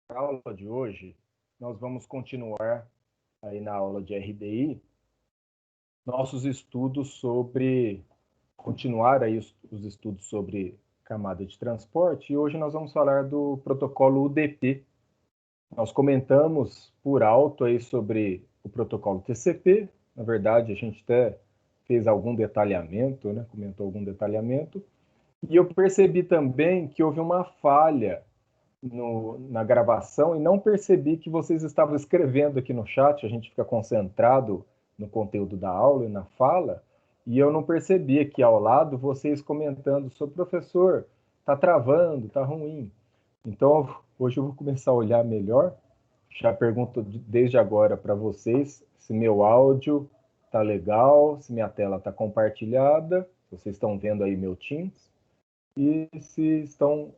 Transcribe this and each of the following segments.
Na aula de hoje, nós vamos continuar aí na aula de RDI, nossos estudos sobre, continuar aí os estudos sobre camada de transporte, e hoje nós vamos falar do protocolo UDP. Nós comentamos por alto aí sobre o protocolo TCP, na verdade a gente até fez algum detalhamento, né? Comentou algum detalhamento, e eu percebi também que houve uma falha na gravação e não percebi que vocês estavam escrevendo aqui no chat. A gente fica concentrado no conteúdo da aula e na fala, e eu não percebi aqui ao lado vocês comentando sobre professor, tá travando, tá ruim. Então, hoje eu vou começar a olhar melhor. Já pergunto desde agora para vocês se meu áudio tá legal, se minha tela tá compartilhada, vocês estão vendo aí meu Teams, e se estão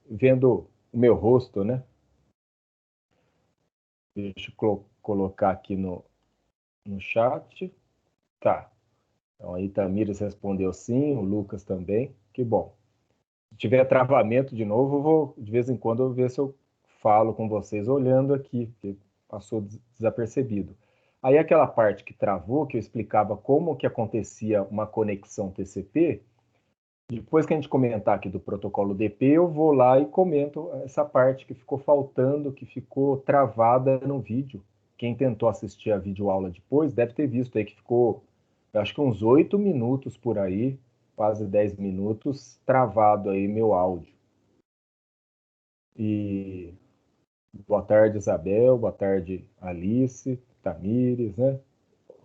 vendo o meu rosto, né? Deixa eu colocar aqui no chat. Tá. Então aí Tamires respondeu sim, o Lucas também. Que bom. Se tiver travamento de novo, eu vou, de vez em quando, eu ver se eu falo com vocês olhando aqui, porque passou desapercebido. Aí aquela parte que travou, que eu explicava como que acontecia uma conexão TCP, depois que a gente comentar aqui do protocolo DP, eu vou lá e comento essa parte que ficou faltando, que ficou travada no vídeo. Quem tentou assistir a videoaula depois deve ter visto aí que ficou, eu acho que uns 8 minutos por aí, quase 10 minutos, travado aí meu áudio. E boa tarde, Isabel, boa tarde, Alice, Tamires, né?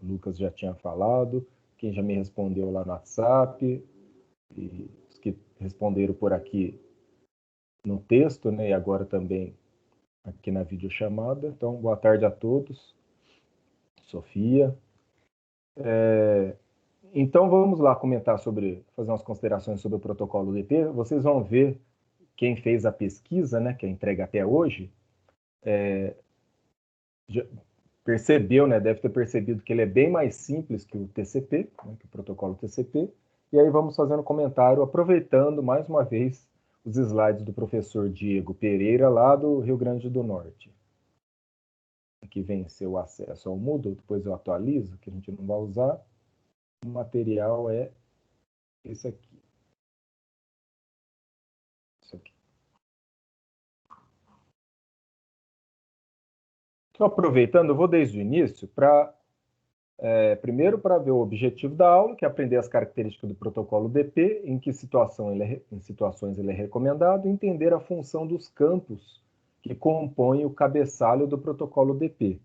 O Lucas já tinha falado, quem já me respondeu lá no WhatsApp, e os que responderam por aqui no texto, né, e agora também aqui na videochamada. Então, boa tarde a todos. Sofia. Então, vamos lá comentar sobre, fazer umas considerações sobre o protocolo DP. Vocês vão ver quem fez a pesquisa, né, que é entregue até hoje, já percebeu, né, deve ter percebido que ele é bem mais simples que o TCP, né, que o protocolo TCP. E aí vamos fazendo comentário, aproveitando mais uma vez os slides do professor Diego Pereira, lá do Rio Grande do Norte, que venceu o acesso ao Moodle, depois eu atualizo, que a gente não vai usar. O material é esse aqui. Isso aqui. Então, aproveitando, eu vou desde o início para, primeiro, para ver o objetivo da aula, que é aprender as características do protocolo DP, em que em situações ele é recomendado, e entender a função dos campos que compõem o cabeçalho do protocolo DP.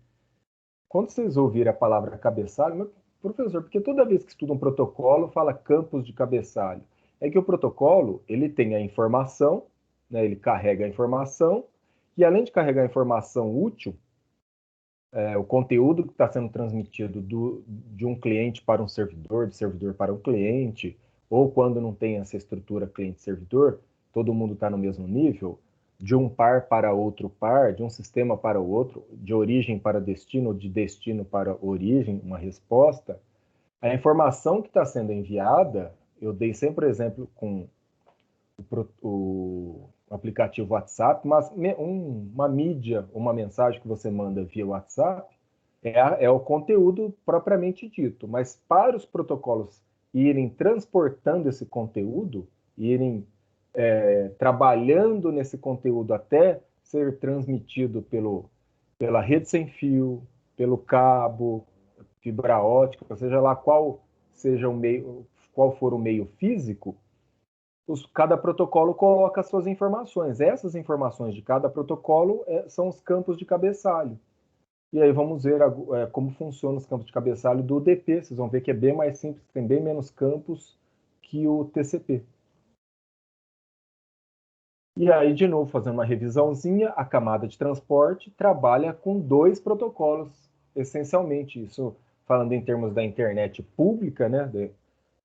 Quando vocês ouvirem a palavra cabeçalho, mas, professor, porque toda vez que estuda um protocolo, fala campos de cabeçalho. É que o protocolo, ele tem a informação, né, ele carrega a informação, e além de carregar a informação útil, o conteúdo que está sendo transmitido de um cliente para um servidor, de servidor para um cliente, ou quando não tem essa estrutura cliente-servidor, todo mundo está no mesmo nível, de um par para outro par, de um sistema para o outro, de origem para destino, de destino para origem, uma resposta. A informação que está sendo enviada, eu dei sempre o exemplo com o aplicativo WhatsApp, mas uma mídia, uma mensagem que você manda via WhatsApp, é o conteúdo propriamente dito, mas para os protocolos irem transportando esse conteúdo, irem trabalhando nesse conteúdo até ser transmitido pela rede sem fio, pelo cabo, fibra ótica, seja lá qual seja o meio, qual for o meio físico, cada protocolo coloca as suas informações. Essas informações de cada protocolo são os campos de cabeçalho. E aí vamos ver como funcionam os campos de cabeçalho do UDP. Vocês vão ver que é bem mais simples, tem bem menos campos que o TCP. E aí, de novo, fazendo uma revisãozinha, a camada de transporte trabalha com dois protocolos, essencialmente. Isso, falando em termos da internet pública, né,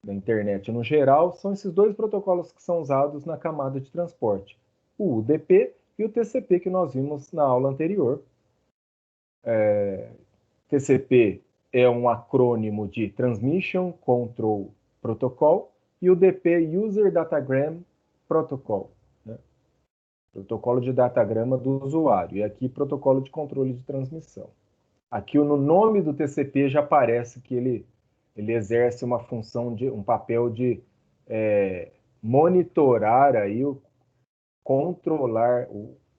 da internet no geral, são esses dois protocolos que são usados na camada de transporte. O UDP e o TCP, que nós vimos na aula anterior. TCP é um acrônimo de Transmission Control Protocol e o DP User Datagram Protocol. Né? Protocolo de datagrama do usuário. E aqui, protocolo de controle de transmissão. Aqui, no nome do TCP, já aparece que ele exerce uma função, um papel de monitorar aí, controlar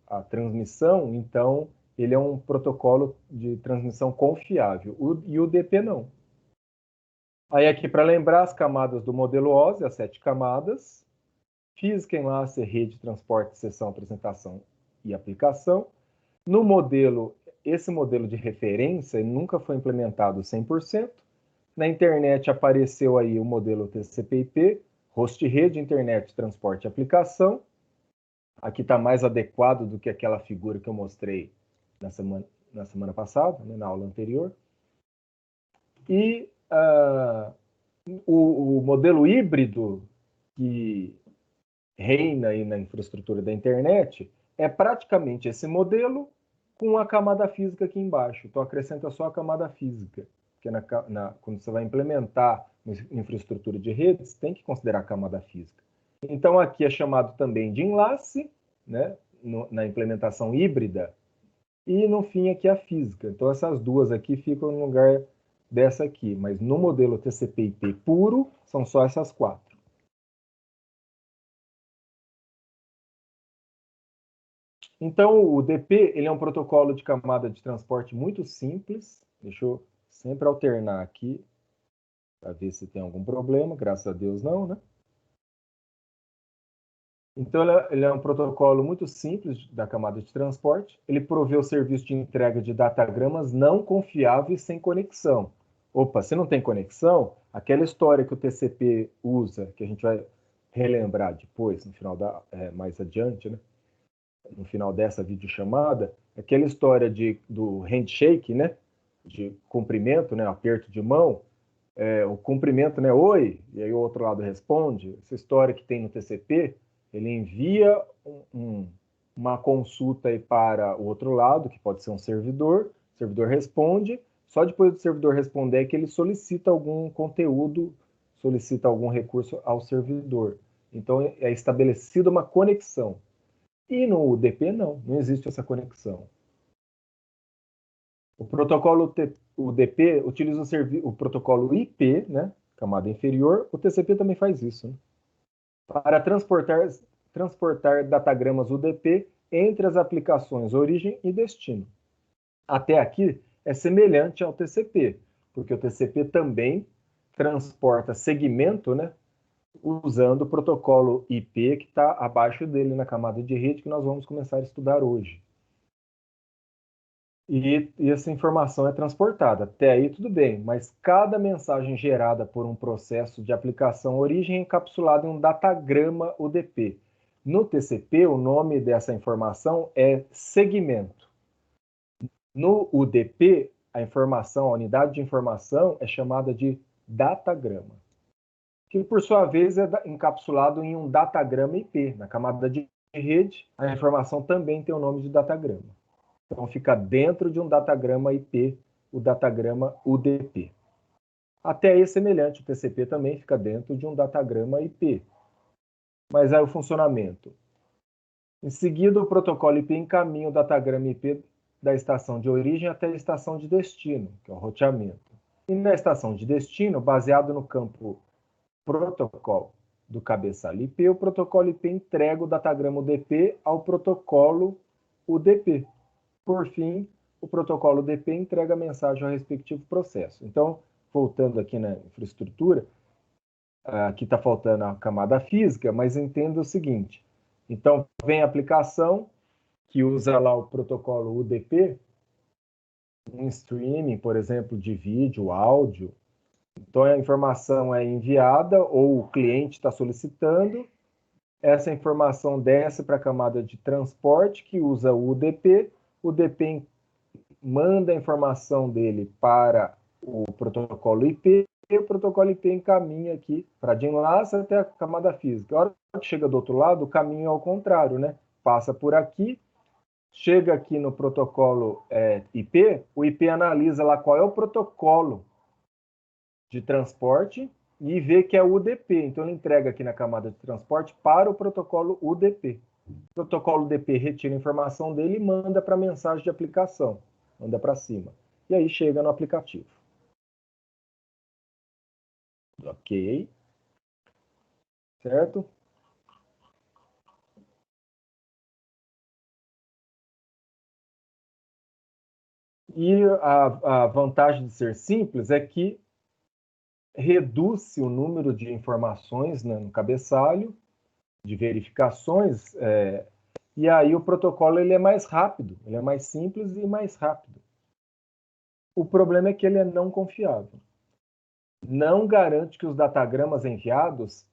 a transmissão. Então, ele é um protocolo de transmissão confiável. E o UDP não. Aí aqui, para lembrar as camadas do modelo OSI, as 7 camadas: física, enlace, rede, transporte, sessão, apresentação e aplicação. No modelo, esse modelo de referência nunca foi implementado 100%. Na internet apareceu aí o modelo TCP/IP, host, rede, internet, transporte e aplicação. Aqui está mais adequado do que aquela figura que eu mostrei na semana passada, né, na aula anterior. E o modelo híbrido que reina aí na infraestrutura da internet é praticamente esse modelo com a camada física aqui embaixo. Então, acrescenta só a camada física, porque quando você vai implementar uma infraestrutura de redes, tem que considerar a camada física. Então, aqui é chamado também de enlace, né, na implementação híbrida, e no fim aqui a física. Então, essas duas aqui ficam no lugar dessa aqui, mas no modelo TCP/IP puro, são só essas 4. Então, o DP ele é um protocolo de camada de transporte muito simples. Deixa eu sempre alternar aqui para ver se tem algum problema. Graças a Deus não, né? Então, ele é um protocolo muito simples da camada de transporte. Ele provê o serviço de entrega de datagramas não confiáveis sem conexão. Opa, se não tem conexão, aquela história que o TCP usa, que a gente vai relembrar depois, no final mais adiante, né? No final dessa videochamada, aquela história do handshake, né? De cumprimento, né? Aperto de mão, o cumprimento, né? Oi, e aí o outro lado responde. Essa história que tem no TCP, ele envia uma consulta aí para o outro lado, que pode ser um servidor, o servidor responde, só depois do servidor responder é que ele solicita algum conteúdo, solicita algum recurso ao servidor. Então, é estabelecida uma conexão. E no UDP não existe essa conexão. O protocolo UDP utiliza o protocolo IP, né, camada inferior. O TCP também faz isso, né, para transportar datagramas UDP entre as aplicações origem e destino. Até aqui é semelhante ao TCP, porque o TCP também transporta segmento, né, usando o protocolo IP que está abaixo dele na camada de rede, que nós vamos começar a estudar hoje. E essa informação é transportada. Até aí tudo bem, mas cada mensagem gerada por um processo de aplicação origem é encapsulada em um datagrama UDP. No TCP, o nome dessa informação é segmento. No UDP, a unidade de informação é chamada de datagrama, que por sua vez é encapsulado em um datagrama IP. Na camada de rede, a informação também tem o nome de datagrama. Então, fica dentro de um datagrama IP, o datagrama UDP. Até aí é semelhante, o TCP também fica dentro de um datagrama IP. Mas aí o funcionamento. Em seguida, o protocolo IP encaminha o datagrama IP da estação de origem até a estação de destino, que é o roteamento. E na estação de destino, baseado no campo protocolo do cabeçalho IP, o protocolo IP entrega o datagrama UDP ao protocolo UDP. Por fim, o protocolo UDP entrega a mensagem ao respectivo processo. Então, voltando aqui na infraestrutura, aqui está faltando a camada física, mas entenda o seguinte. Então, vem a aplicação que usa lá o protocolo UDP, um streaming, por exemplo, de vídeo, áudio. Então, a informação é enviada ou o cliente está solicitando. Essa informação desce para a camada de transporte, que usa o UDP. O UDP manda a informação dele para o protocolo IP, e o protocolo IP encaminha aqui para de enlace até a camada física. A hora que chega do outro lado, o caminho é ao contrário, né? Passa por aqui, chega aqui no protocolo IP, o IP analisa lá qual é o protocolo de transporte e vê que é o UDP. Então, ele entrega aqui na camada de transporte para o protocolo UDP. O protocolo DP retira a informação dele e manda para a mensagem de aplicação, manda para cima. E aí chega no aplicativo. Ok. Certo? E a vantagem de ser simples é que reduz-se o número de informações, né, no cabeçalho, de verificações, e aí o protocolo ele é mais rápido, ele é mais simples e mais rápido. O problema é que ele é não confiável. Não garante que os datagramas enviados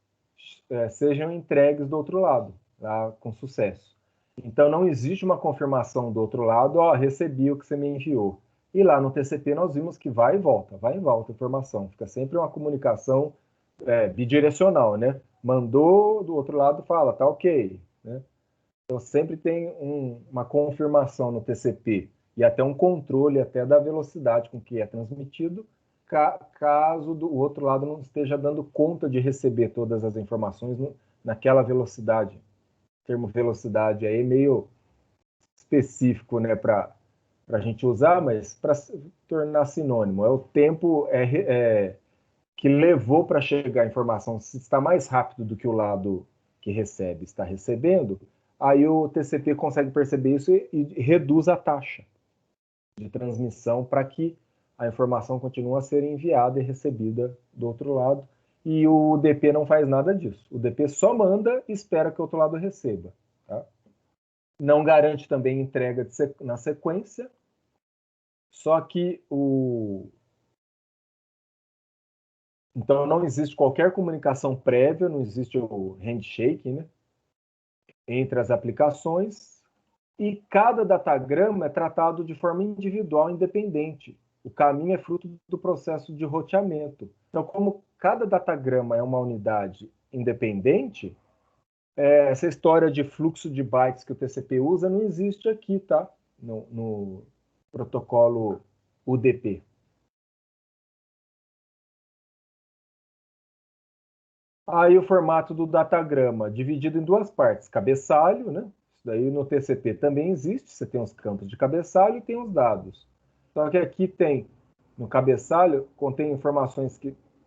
sejam entregues do outro lado, tá, com sucesso. Então, não existe uma confirmação do outro lado, ó, recebi o que você me enviou. E lá no TCP nós vimos que vai e volta a informação. Fica sempre uma comunicação bidirecional, né? Mandou, do outro lado fala, tá ok, né? Então sempre tem uma confirmação no TCP e até um controle até da velocidade com que é transmitido, caso do outro lado não esteja dando conta de receber todas as informações naquela velocidade. O termo velocidade aí é meio específico, né, para a gente usar, mas para tornar sinônimo, é o tempo que levou para chegar a informação. Se está mais rápido do que o lado que recebe está recebendo, aí o TCP consegue perceber isso e reduz a taxa de transmissão para que a informação continue a ser enviada e recebida do outro lado. E o DP não faz nada disso. O DP só manda e espera que o outro lado receba. Tá? Não garante também entrega na sequência, só que então não existe qualquer comunicação prévia, não existe o handshake, né, entre as aplicações, e cada datagrama é tratado de forma individual, independente. O caminho é fruto do processo de roteamento. Então, como cada datagrama é uma unidade independente, essa história de fluxo de bytes que o TCP usa não existe aqui, tá? No protocolo UDP. Aí o formato do datagrama, dividido em duas partes, cabeçalho, né? Isso daí no TCP também existe, você tem os campos de cabeçalho e tem os dados. Só que aqui tem, no cabeçalho, contém informações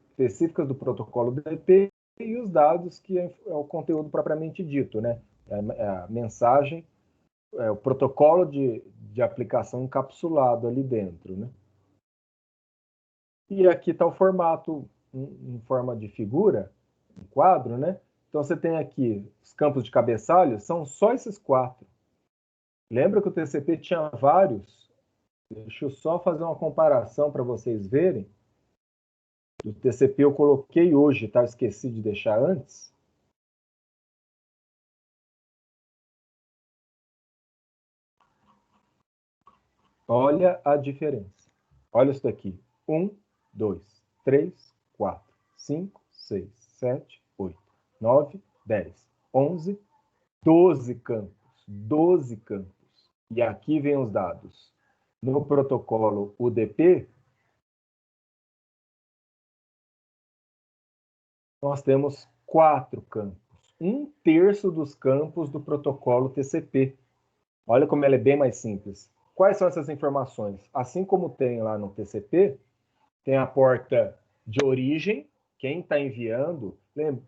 específicas do protocolo DP e os dados que é o conteúdo propriamente dito, né? É a mensagem, o protocolo de aplicação encapsulado ali dentro, né? E aqui está o formato em forma de figura, um quadro, né? Então você tem aqui os campos de cabeçalho, são só esses quatro. Lembra que o TCP tinha vários? Deixa eu só fazer uma comparação para vocês verem. O TCP eu coloquei hoje, tá? Esqueci de deixar antes. Olha a diferença. Olha isso daqui. 1, 2, 3, 4, 5, 6, 7, 8, 9, 10, 11, 12 campos. 12 campos. E aqui vem os dados. No protocolo UDP, nós temos 4 campos. 1/3 dos campos do protocolo TCP. Olha como ela é bem mais simples. Quais são essas informações? Assim como tem lá no TCP, tem a porta de origem, quem está enviando,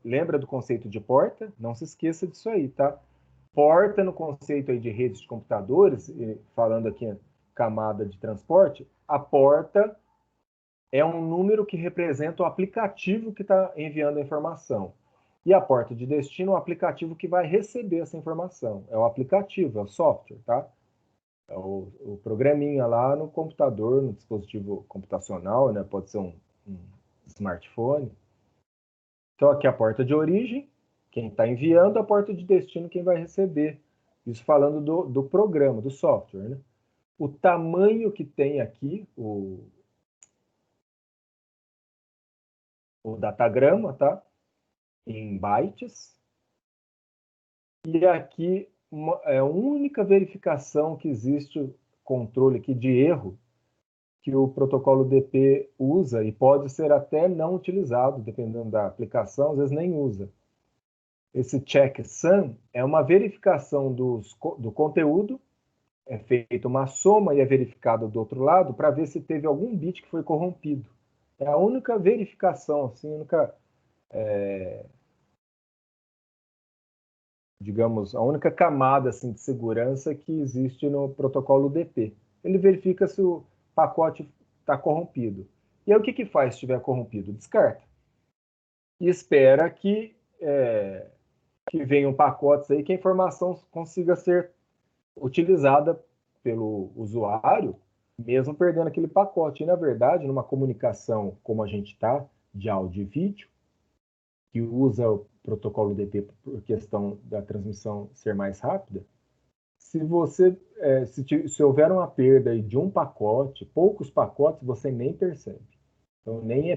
lembra do conceito de porta? Não se esqueça disso aí, tá? Porta no conceito aí de redes de computadores, falando aqui camada de transporte, a porta é um número que representa o aplicativo que está enviando a informação. E a porta de destino é o aplicativo que vai receber essa informação. É o aplicativo, é o software, tá? É o programinha lá no computador, no dispositivo computacional, né? Pode ser um smartphone. Então, aqui é a porta de origem, quem está enviando, a porta de destino, quem vai receber. Isso falando do programa, do software, né? O tamanho que tem aqui, o datagrama, tá? Em bytes. E aqui é a única verificação que existe, controle aqui de erro, que o protocolo DP usa e pode ser até não utilizado, dependendo da aplicação, às vezes nem usa. Esse checksum é uma verificação do conteúdo, é feita uma soma e é verificado do outro lado para ver se teve algum bit que foi corrompido. É a única verificação, assim, digamos, a única camada assim, de segurança que existe no protocolo UDP. Ele verifica se o pacote está corrompido. E aí o que faz se estiver corrompido? Descarta. E espera que venham pacotes aí que a informação consiga ser utilizada pelo usuário, mesmo perdendo aquele pacote. E, na verdade, numa comunicação como a gente está, de áudio e vídeo, que usa o protocolo DP por questão da transmissão ser mais rápida, se houver uma perda de um pacote, poucos pacotes, você nem percebe. Então, nem é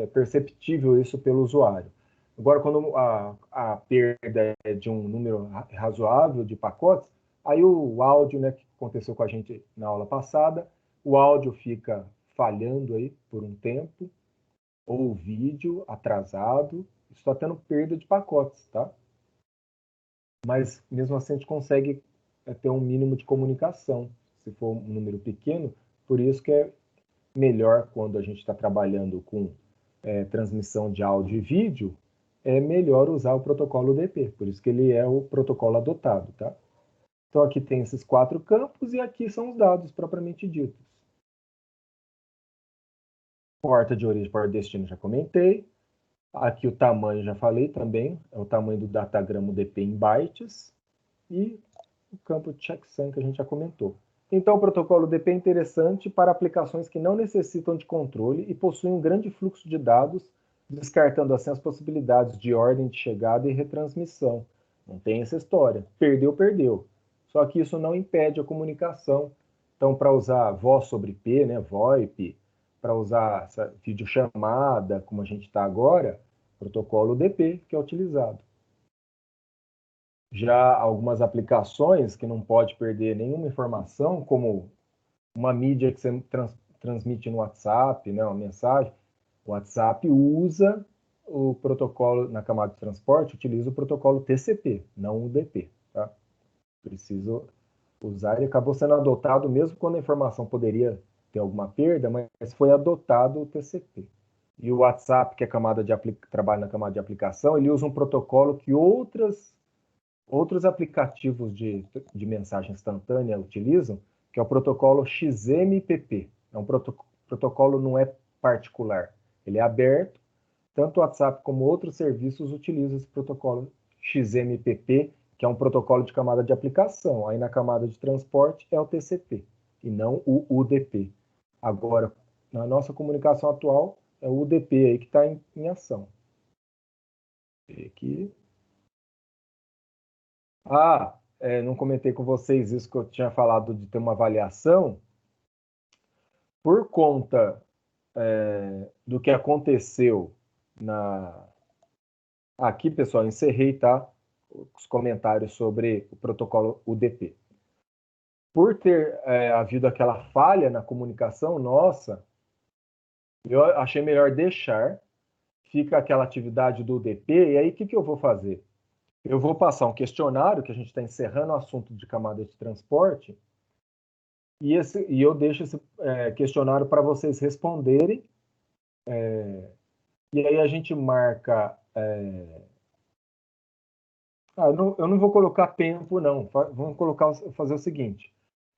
perceptível isso pelo usuário. Agora, quando a perda é de um número razoável de pacotes, aí o áudio, né, que aconteceu com a gente na aula passada, o áudio fica falhando aí por um tempo, ou o vídeo atrasado, está tendo perda de pacotes, tá? Mas mesmo assim a gente consegue ter um mínimo de comunicação, se for um número pequeno, por isso que é melhor quando a gente está trabalhando com transmissão de áudio e vídeo, é melhor usar o protocolo UDP, por isso que ele é o protocolo adotado, tá? Então aqui tem esses 4 campos e aqui são os dados propriamente ditos. Porta de origem, porta de destino, já comentei. Aqui o tamanho, já falei também, é o tamanho do datagrama UDP em bytes. E o campo checksum que a gente já comentou. Então, o protocolo UDP é interessante para aplicações que não necessitam de controle e possuem um grande fluxo de dados, descartando assim as possibilidades de ordem de chegada e retransmissão. Não tem essa história. Perdeu, perdeu. Só que isso não impede a comunicação. Então, para usar voz sobre IP, né, VoIP, para usar essa videochamada, como a gente está agora, protocolo UDP que é utilizado. Já algumas aplicações que não pode perder nenhuma informação, como uma mídia que você transmite no WhatsApp, né, uma mensagem, o WhatsApp usa o protocolo na camada de transporte, utiliza o protocolo TCP, não o UDP. Tá? Preciso usar, ele acabou sendo adotado mesmo quando a informação poderia ter alguma perda, mas foi adotado o TCP. E o WhatsApp, que é camada de trabalha na camada de aplicação, ele usa um protocolo que outros aplicativos de mensagem instantânea utilizam, que é o protocolo XMPP. É um protocolo não é particular, ele é aberto. Tanto o WhatsApp como outros serviços utilizam esse protocolo XMPP, que é um protocolo de camada de aplicação. Aí na camada de transporte é o TCP, e não o UDP. Agora, na nossa comunicação atual, é o UDP aí que está em ação. Aqui. Não comentei com vocês isso que eu tinha falado de ter uma avaliação. Por conta do que aconteceu Aqui, pessoal, encerrei, tá? Os comentários sobre o protocolo UDP. Por ter havido aquela falha na comunicação nossa, eu achei melhor deixar. Fica aquela atividade do UDP, e aí o que eu vou fazer? Eu vou passar um questionário, que a gente está encerrando o assunto de camada de transporte, e eu deixo esse questionário para vocês responderem, e aí a gente marca... eu não vou colocar tempo, não. Vamos fazer o seguinte,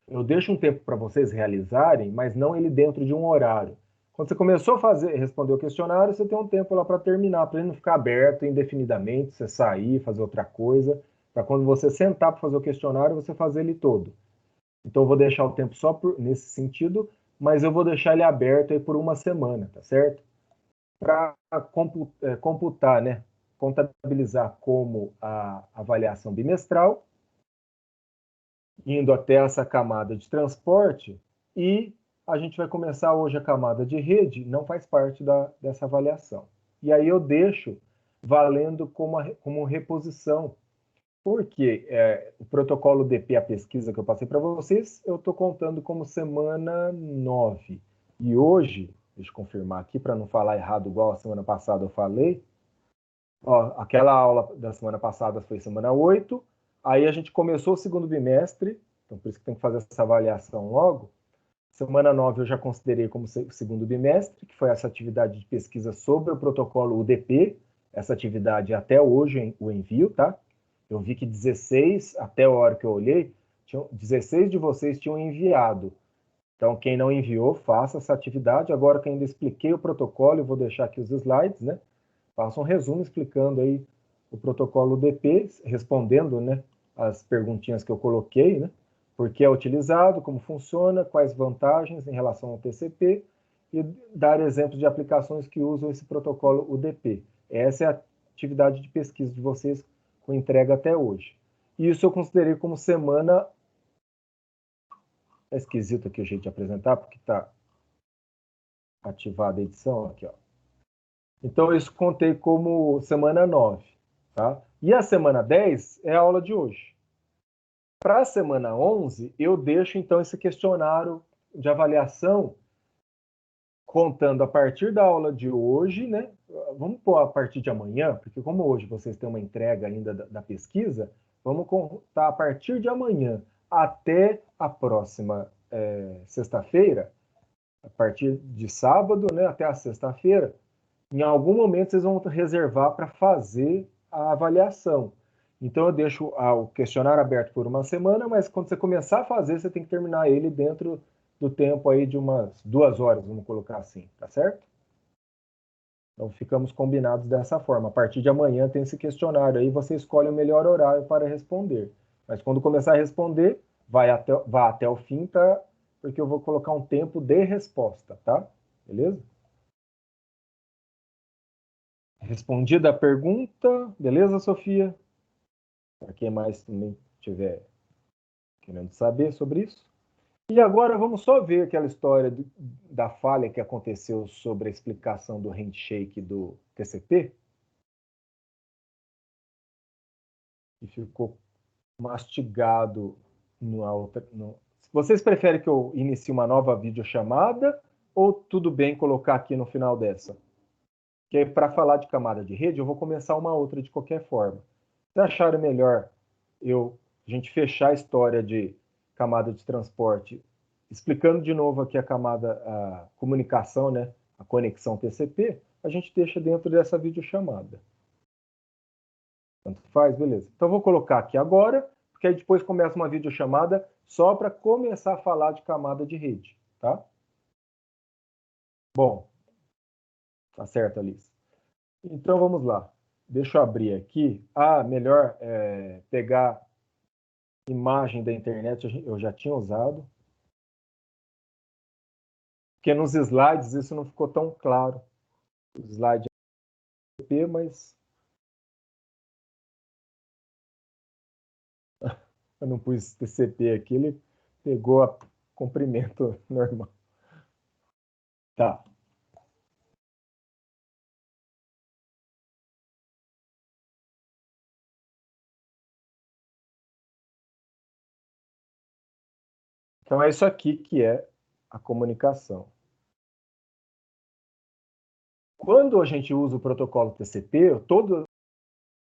eu deixo um tempo para vocês realizarem, mas não ele dentro de um horário. Quando você começou a responder o questionário, você tem um tempo lá para terminar, para ele não ficar aberto indefinidamente, você sair, fazer outra coisa, para quando você sentar para fazer o questionário, você fazer ele todo. Então, eu vou deixar o tempo só nesse sentido, mas eu vou deixar ele aberto aí por uma semana, tá certo? Para computar, né? Contabilizar como a avaliação bimestral, indo até essa camada de transporte, e a gente vai começar hoje a camada de rede, não faz parte dessa avaliação. E aí eu deixo valendo como reposição, porque o protocolo DP, a pesquisa que eu passei para vocês, eu estou contando como semana 9. E hoje, deixa eu confirmar aqui, para não falar errado igual a semana passada eu falei, Ó, aquela aula da semana passada foi semana 8, aí a gente começou o segundo bimestre, então por isso que tem que fazer essa avaliação logo. Semana 9 eu já considerei como segundo bimestre, que foi essa atividade de pesquisa sobre o protocolo UDP, essa atividade até hoje o envio, tá? Eu vi que 16, até a hora que eu olhei, 16 de vocês tinham enviado. Então, quem não enviou, faça essa atividade. Agora que eu ainda expliquei o protocolo, eu vou deixar aqui os slides, né? Faça um resumo explicando aí o protocolo UDP, respondendo, né, as perguntinhas que eu coloquei, né? Por que é utilizado, como funciona, quais vantagens em relação ao TCP e dar exemplos de aplicações que usam esse protocolo UDP. Essa é a atividade de pesquisa de vocês com entrega até hoje. E isso eu considerei como semana... É esquisito aqui o jeito de apresentar, porque está ativada a edição aqui, ó. Então, isso contei como semana 9, tá? E a semana 10 é a aula de hoje. Para a semana 11, eu deixo, então, esse questionário de avaliação contando a partir da aula de hoje, né? Vamos pôr a partir de amanhã, porque como hoje vocês têm uma entrega ainda da pesquisa, vamos contar a partir de amanhã até a próxima sexta-feira, a partir de sábado, né, até a sexta-feira, em algum momento vocês vão reservar para fazer a avaliação. Então eu deixo o questionário aberto por uma semana, mas quando você começar a fazer, você tem que terminar ele dentro do tempo aí de umas 2 horas, vamos colocar assim, tá certo? Então ficamos combinados dessa forma. A partir de amanhã tem esse questionário aí, você escolhe o melhor horário para responder. Mas quando começar a responder, vá até o fim, tá? Porque eu vou colocar um tempo de resposta, tá? Beleza? Respondida a pergunta, beleza, Sofia? Para quem mais também estiver querendo saber sobre isso. E agora vamos só ver aquela história da falha que aconteceu sobre a explicação do handshake do TCP, e ficou mastigado numa outra. Vocês preferem que eu inicie uma nova videochamada ou tudo bem colocar aqui no final dessa? Porque para falar de camada de rede, eu vou começar uma outra de qualquer forma. Se acharem melhor a gente fechar a história de camada de transporte, explicando de novo aqui a comunicação, né, a conexão TCP, a gente deixa dentro dessa videochamada. Tanto faz, beleza. Então, vou colocar aqui agora, porque aí depois começa uma videochamada só para começar a falar de camada de rede, tá? Bom, tá certo, Alice. Então, vamos lá. Deixa eu abrir aqui. Melhor pegar imagem da internet, eu já tinha usado. Porque nos slides isso não ficou tão claro. O slide é TCP, mas eu não pus TCP aqui, ele pegou a comprimento normal. Tá. Então é isso aqui que é a comunicação. Quando a gente usa o protocolo TCP, todas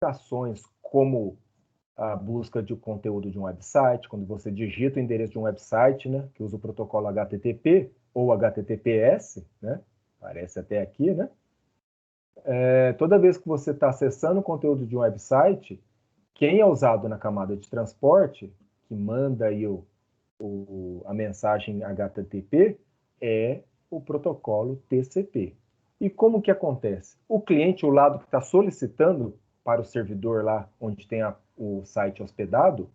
as ações como a busca de conteúdo de um website, quando você digita o endereço de um website, né, que usa o protocolo HTTP ou HTTPS, né, aparece até aqui, né, toda vez que você está acessando o conteúdo de um website, quem é usado na camada de transporte, que manda aí a mensagem HTTP, é o protocolo TCP. E como que acontece? O cliente, o lado que está solicitando para o servidor lá onde tem o site hospedado,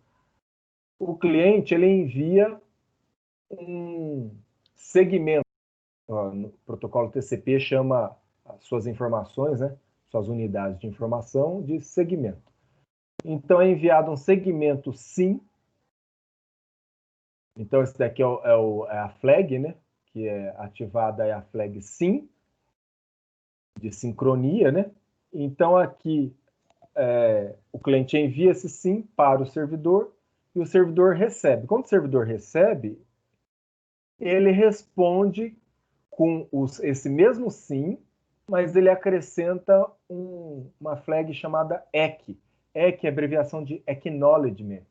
o cliente ele envia um segmento. No protocolo TCP chama as suas informações, né, suas unidades de informação de segmento. Então é enviado um segmento SYN. Então esse daqui é a flag, né, que é ativada é a flag SYN, de sincronia, né? Então aqui o cliente envia esse SYN para o servidor e o servidor recebe. Quando o servidor recebe, ele responde com esse mesmo SYN mas ele acrescenta uma flag chamada ACK. ACK é abreviação de Acknowledgement,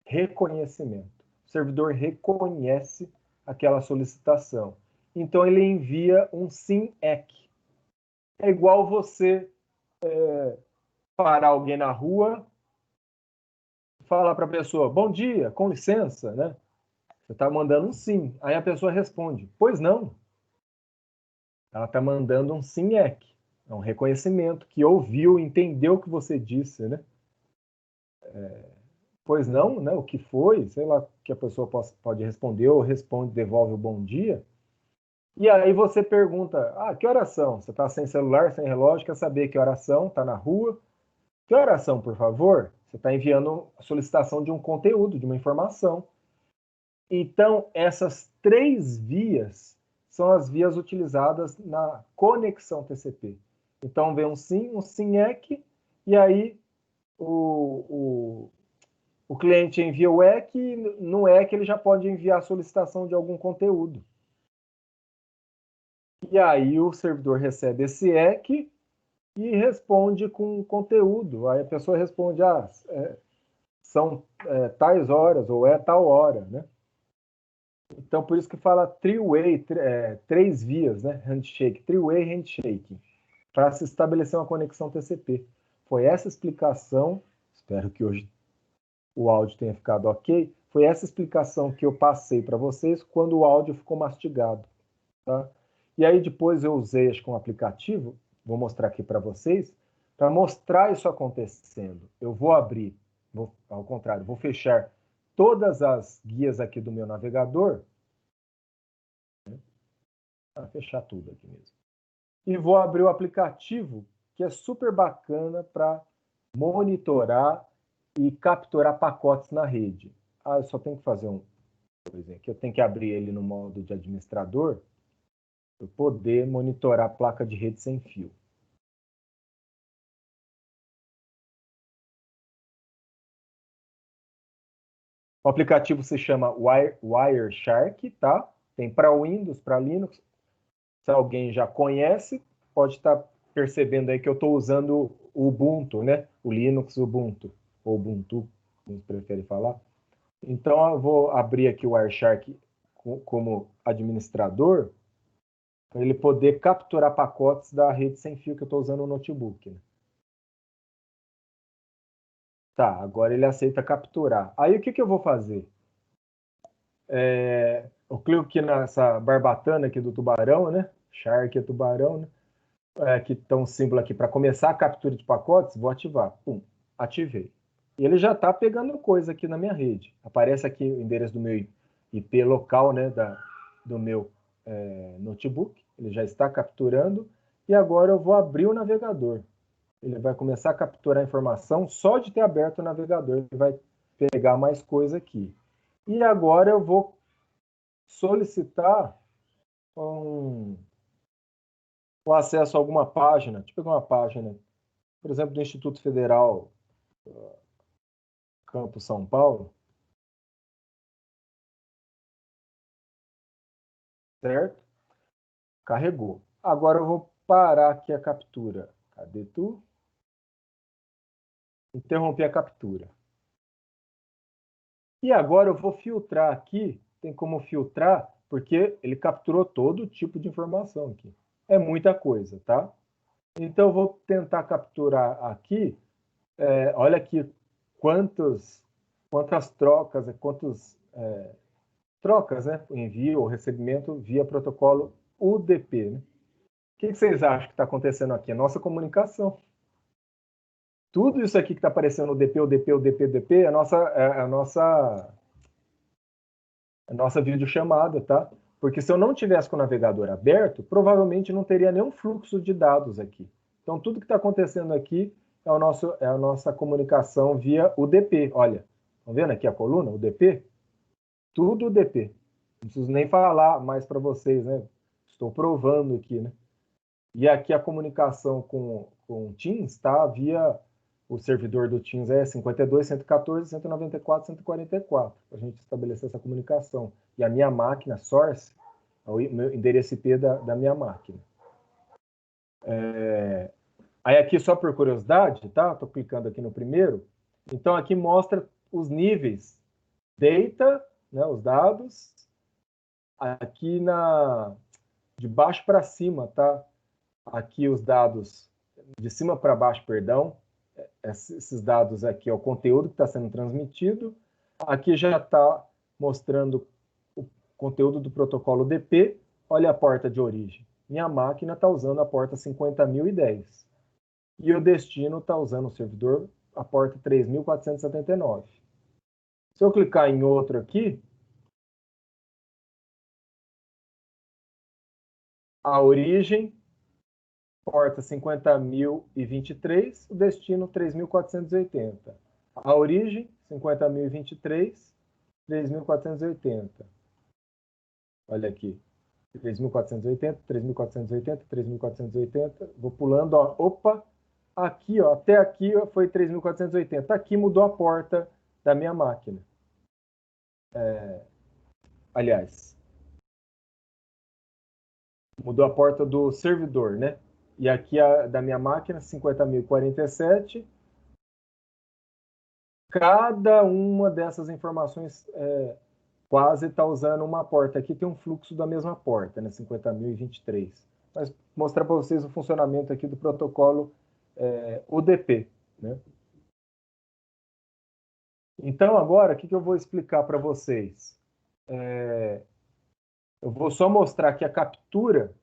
reconhecimento. O servidor reconhece aquela solicitação. Então, ele envia um SYN ACK. É igual você parar alguém na rua, falar para a pessoa, bom dia, com licença, né? Você está mandando um sim. Aí a pessoa responde, pois não. Ela está mandando um SYN ACK. É um reconhecimento que ouviu, entendeu o que você disse, né? Pois não, né? O que foi? Sei lá que a pessoa pode responder ou responde, devolve o bom dia. E aí você pergunta, que oração? Você está sem celular, sem relógio, quer saber que oração? Está na rua? Que oração, por favor? Você está enviando a solicitação de um conteúdo, de uma informação. Então, essas 3 vias são as vias utilizadas na conexão TCP. Então, vem um SYN, um SYN-ACK, e aí o cliente envia o EC, e no EC ele já pode enviar a solicitação de algum conteúdo. E aí o servidor recebe esse EC e responde com conteúdo. Aí a pessoa responde, são tais horas, ou é tal hora, né? Então, por isso que fala three-way, 3 vias, né? Handshake, three-way handshake, para se estabelecer uma conexão TCP. Foi essa explicação, espero que hoje o áudio tenha ficado ok, foi essa explicação que eu passei para vocês quando o áudio ficou mastigado. Tá? E aí depois eu usei, acho que um aplicativo, vou mostrar aqui para vocês, para mostrar isso acontecendo. Eu vou abrir, ao contrário, vou fechar todas as guias aqui do meu navegador, fechar tudo aqui mesmo. E vou abrir o aplicativo, que é super bacana para monitorar e capturar pacotes na rede. Eu só tenho que fazer por exemplo, eu tenho que abrir ele no modo de administrador para poder monitorar a placa de rede sem fio. O aplicativo se chama Wireshark, tá? Tem para Windows, para Linux. Se alguém já conhece, pode estar percebendo aí que eu estou usando o Ubuntu, né? O Linux Ubuntu, ou Ubuntu, como prefere falar. Então, eu vou abrir aqui o Wireshark como administrador, para ele poder capturar pacotes da rede sem fio que eu estou usando no notebook. Né? Tá, agora ele aceita capturar. Aí, o que eu vou fazer? Eu clico aqui nessa barbatana aqui do tubarão, né? Shark é tubarão, né? Que estão um símbolo aqui para começar a captura de pacotes, vou ativar. Pum, ativei. E ele já está pegando coisa aqui na minha rede. Aparece aqui o endereço do meu IP local, né, do meu notebook. Ele já está capturando. E agora eu vou abrir o navegador. Ele vai começar a capturar a informação só de ter aberto o navegador. Ele vai pegar mais coisa aqui. E agora eu vou solicitar o acesso a alguma página. Deixa eu pegar uma página, por exemplo, do Instituto Federal Campo São Paulo, certo? Carregou. Agora eu vou parar aqui a captura. Cadê tu? Interromper a captura. E agora eu vou filtrar aqui. Tem como filtrar, porque ele capturou todo tipo de informação aqui. É muita coisa, tá? Então eu vou tentar capturar aqui. Olha aqui quantas trocas, trocas, né? Envio ou recebimento via protocolo UDP. Né? O que vocês acham que está acontecendo aqui? A nossa comunicação. Tudo isso aqui que está aparecendo no DP, UDP, UDP, UDP, é a nossa videochamada, tá? Porque se eu não tivesse com o navegador aberto, provavelmente não teria nenhum fluxo de dados aqui. Então, tudo que está acontecendo aqui é a nossa comunicação via UDP. Olha, estão vendo aqui a coluna, UDP? Tudo UDP. Não preciso nem falar mais para vocês, né? Estou provando aqui, né? E aqui a comunicação com o Teams está via o servidor do Teams é 52.114.194.144, para a gente estabelecer essa comunicação. E a minha máquina, source, é o meu endereço IP da minha máquina. Aí aqui, só por curiosidade, tá? Estou clicando aqui no primeiro. Então, aqui mostra os níveis. Data, né, os dados. Aqui de baixo para cima, tá? Aqui os dados de cima para baixo, perdão. Esses dados aqui é o conteúdo que está sendo transmitido. Aqui já está mostrando o conteúdo do protocolo DP. Olha a porta de origem. Minha máquina está usando a porta 50.010. E o destino está usando o servidor a porta 3.479. Se eu clicar em outro aqui, a origem, porta 50.023, o destino 3.480. A origem, 50.023, 3.480. Olha aqui, 3.480, 3.480, 3.480. Vou pulando, ó. Opa, aqui, ó, até aqui foi 3.480. Aqui mudou a porta da minha máquina. Aliás, mudou a porta do servidor, né? E aqui da minha máquina, 50.047. Cada uma dessas informações quase está usando uma porta. Aqui tem um fluxo da mesma porta, né? 50.023. Mas mostrar para vocês o funcionamento aqui do protocolo UDP, né? Então, agora, o que eu vou explicar para vocês? Eu vou só mostrar que a captura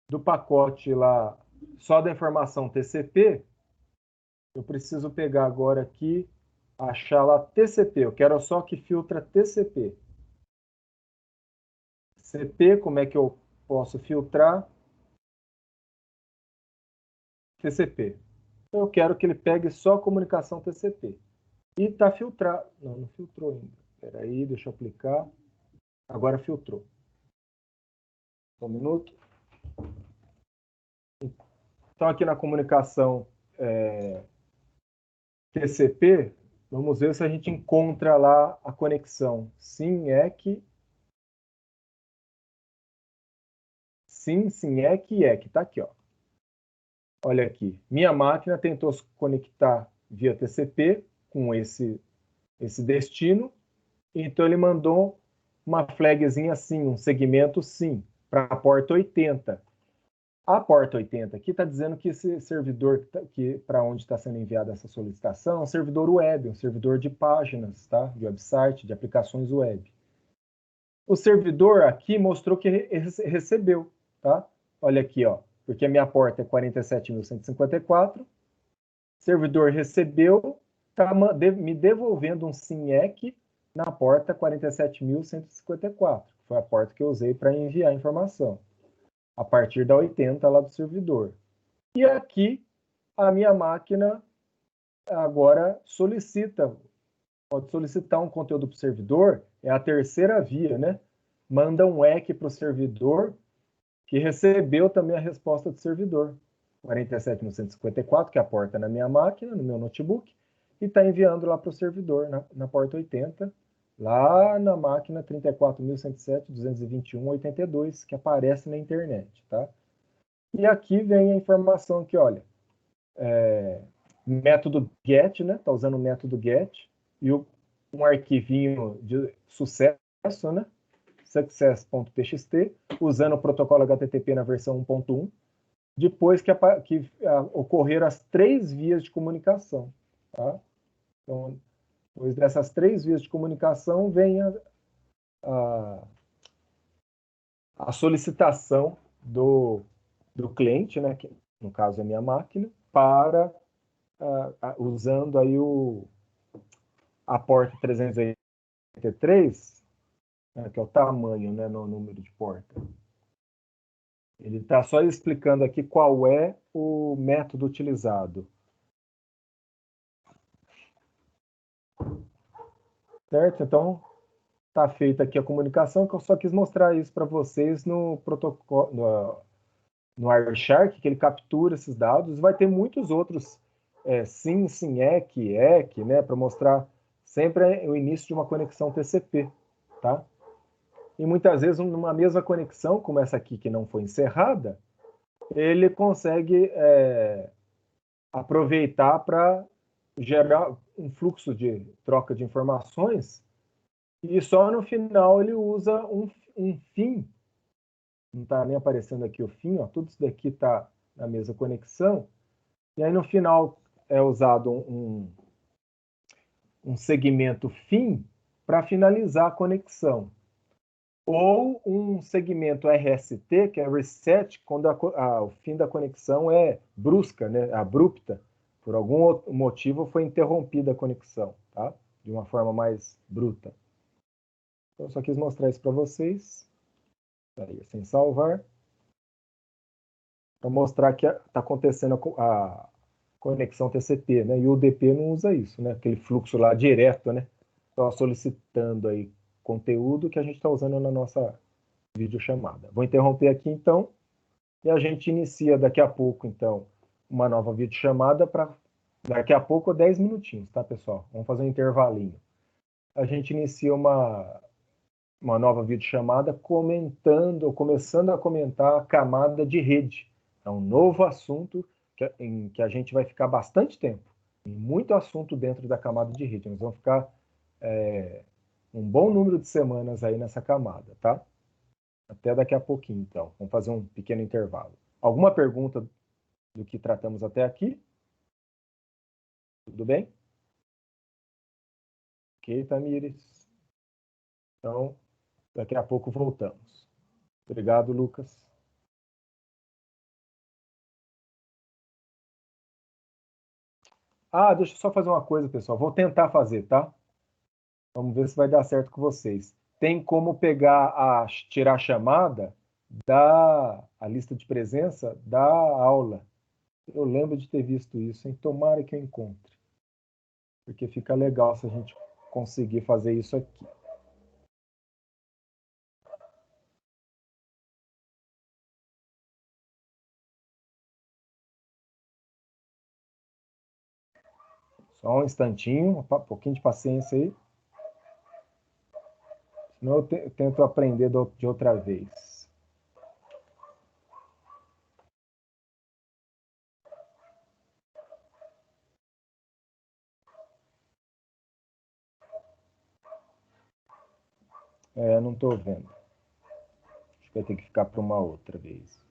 do pacote lá, só da informação TCP, eu preciso pegar agora aqui, achar lá TCP. Eu quero só que filtra TCP. CP, como é que eu posso filtrar? TCP. Eu quero que ele pegue só a comunicação TCP. E está filtrado. Não, não filtrou ainda. Espera aí, deixa eu aplicar. Agora filtrou. Um minuto. Então, aqui na comunicação TCP, vamos ver se a gente encontra lá a conexão SYN-EC, SYN-EC e EC. Está aqui, ó. Olha aqui. Minha máquina tentou se conectar via TCP com esse destino. Então, ele mandou uma flagzinha assim, um segmento SYN, para a porta 80. A porta 80 aqui está dizendo que esse servidor para onde está sendo enviada essa solicitação é um servidor web, um servidor de páginas, tá? De website, de aplicações web. O servidor aqui mostrou que recebeu, tá? Olha aqui, ó, porque a minha porta é 47.154, o servidor recebeu, está me devolvendo um SYN-EC na porta 47.154, que foi a porta que eu usei para enviar a informação, a partir da 80 lá do servidor. E aqui, a minha máquina agora pode solicitar um conteúdo para o servidor, é a terceira via, né? Manda um EC para o servidor, que recebeu também a resposta do servidor. 47.154, que é a porta na minha máquina, no meu notebook, e está enviando lá para o servidor, na porta 80, lá na máquina 34.107.221.82, que aparece na internet, tá? E aqui vem a informação que, olha, método get, né? Tá usando o método get, e um arquivinho de sucesso, né? Success.txt, usando o protocolo HTTP na versão 1.1, depois que ocorreram as 3 vias de comunicação, tá? Então, depois dessas 3 vias de comunicação, vem a solicitação do cliente, né, que no caso é a minha máquina, para usando aí a porta 383, né, que é o tamanho, né, no número de porta. Ele está só explicando aqui qual é o método utilizado. Certo? Então, está feita aqui a comunicação, que eu só quis mostrar isso para vocês no protocolo, no Wireshark, que ele captura esses dados. Vai ter muitos outros SYN, SYN-EC, EC, né, para mostrar sempre o início de uma conexão TCP, tá? E muitas vezes, numa mesma conexão, como essa aqui que não foi encerrada, ele consegue aproveitar para gerar um fluxo de troca de informações e só no final ele usa um fim. Não está nem aparecendo aqui o fim, ó, tudo isso daqui está na mesma conexão. E aí no final é usado um segmento fim para finalizar a conexão. Ou um segmento RST, que é reset, quando o fim da conexão é brusca, né, abrupta. Por algum motivo foi interrompida a conexão, tá? De uma forma mais bruta. Então, eu só quis mostrar isso para vocês. Aí, sem salvar. Para mostrar que está acontecendo a conexão TCP, né? E o UDP não usa isso, né? Aquele fluxo lá direto, né? Só solicitando aí conteúdo que a gente está usando na nossa videochamada. Vou interromper aqui então e a gente inicia daqui a pouco então uma nova videochamada para daqui a pouco 10 minutinhos, tá, pessoal? Vamos fazer um intervalinho. A gente inicia uma nova videochamada começando a comentar a camada de rede. É um novo assunto em que a gente vai ficar bastante tempo. Tem muito assunto dentro da camada de rede. Nós vamos ficar um bom número de semanas aí nessa camada, tá? Até daqui a pouquinho, então. Vamos fazer um pequeno intervalo. Alguma pergunta do que tratamos até aqui? Tudo bem? Ok, Tamires. Então, daqui a pouco voltamos. Obrigado, Lucas. Ah, deixa eu só fazer uma coisa, pessoal. Vou tentar fazer, tá? Vamos ver se vai dar certo com vocês. Tem como tirar a chamada da a lista de presença da aula. Eu lembro de ter visto isso, hein? Tomara que eu encontre. Porque fica legal se a gente conseguir fazer isso aqui. Só um instantinho, um pouquinho de paciência aí. Senão eu tento aprender de outra vez. Não estou vendo. Acho que vai ter que ficar para uma outra vez.